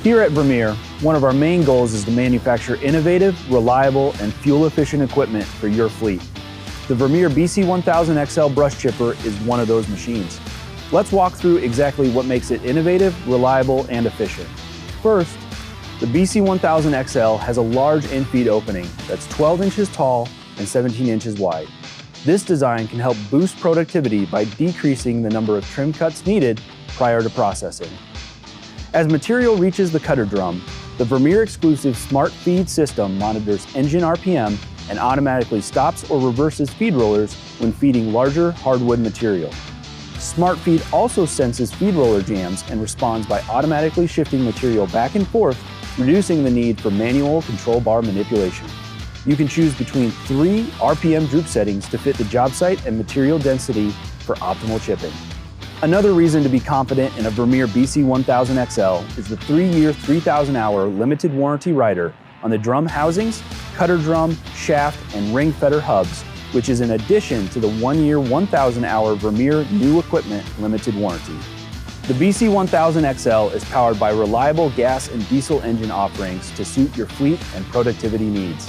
Here at Vermeer, one of our main goals is to manufacture innovative, reliable, and fuel-efficient equipment for your fleet. The Vermeer BC1000XL Brush Chipper is one of those machines. Let's walk through exactly what makes it innovative, reliable, and efficient. First, the BC1000XL has a large in-feed opening that's 12 inches tall and 17 inches wide. This design can help boost productivity by decreasing the number of trim cuts needed prior to processing. As material reaches the cutter drum, the Vermeer exclusive Smart Feed system monitors engine RPM and automatically stops or reverses feed rollers when feeding larger hardwood material. Smart Feed also senses feed roller jams and responds by automatically shifting material back and forth, reducing the need for manual control bar manipulation. You can choose between 3 RPM droop settings to fit the job site and material density for optimal chipping. Another reason to be confident in a Vermeer BC1000XL is the 3-year, 3,000-hour limited warranty rider on the drum housings, cutter drum, shaft, and ring fetter hubs, which is in addition to the 1-year, 1,000-hour Vermeer new equipment limited warranty. The BC1000XL is powered by reliable gas and diesel engine offerings to suit your fleet and productivity needs.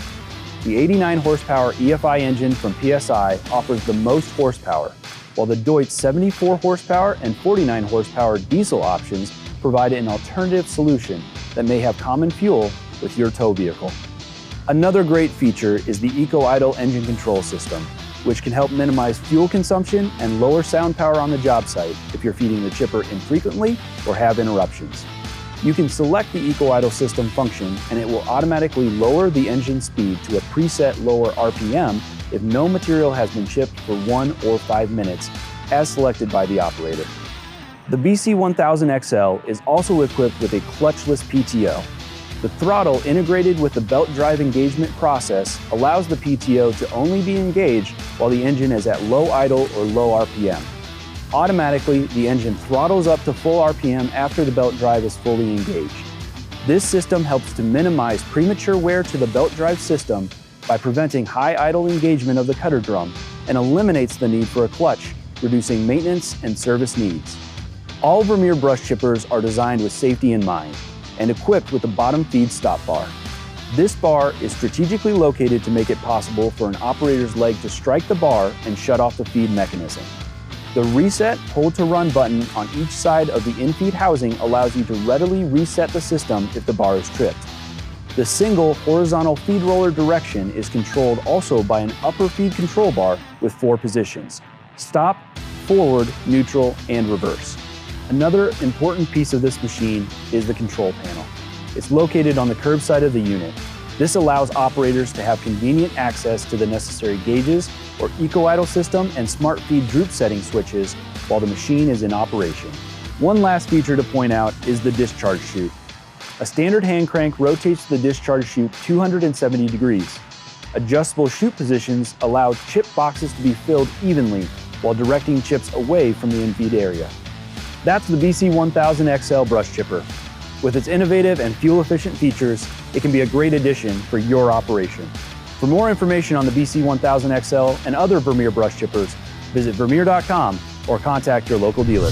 The 89 horsepower EFI engine from PSI offers the most horsepower, while the Deutz 74 horsepower and 49 horsepower diesel options provide an alternative solution that may have common fuel with your tow vehicle. Another great feature is the Eco-Idle engine control system, which can help minimize fuel consumption and lower sound power on the job site if you're feeding the chipper infrequently or have interruptions. You can select the Eco-Idle system function and it will automatically lower the engine speed to a preset lower RPM if no material has been chipped for 1 or 5 minutes, as selected by the operator. The BC1000XL is also equipped with a clutchless PTO. The throttle integrated with the belt drive engagement process allows the PTO to only be engaged while the engine is at low idle or low RPM. Automatically, the engine throttles up to full RPM after the belt drive is fully engaged. This system helps to minimize premature wear to the belt drive system by preventing high idle engagement of the cutter drum and eliminates the need for a clutch, reducing maintenance and service needs. All Vermeer brush chippers are designed with safety in mind and equipped with a bottom feed stop bar. This bar is strategically located to make it possible for an operator's leg to strike the bar and shut off the feed mechanism. The Reset Hold to Run button on each side of the in-feed housing allows you to readily reset the system if the bar is tripped. The single horizontal feed roller direction is controlled also by an upper feed control bar with 4 positions: stop, forward, neutral, and reverse. Another important piece of this machine is the control panel. It's located on the curb side of the unit. This allows operators to have convenient access to the necessary gauges or Eco-Idle system and Smart Feed droop setting switches while the machine is in operation. One last feature to point out is the discharge chute. A standard hand crank rotates the discharge chute 270 degrees. Adjustable chute positions allow chip boxes to be filled evenly while directing chips away from the in-feed area. That's the BC1000XL Brush Chipper. With its innovative and fuel-efficient features, it can be a great addition for your operation. For more information on the BC1000XL and other Vermeer brush chippers, visit Vermeer.com or contact your local dealer.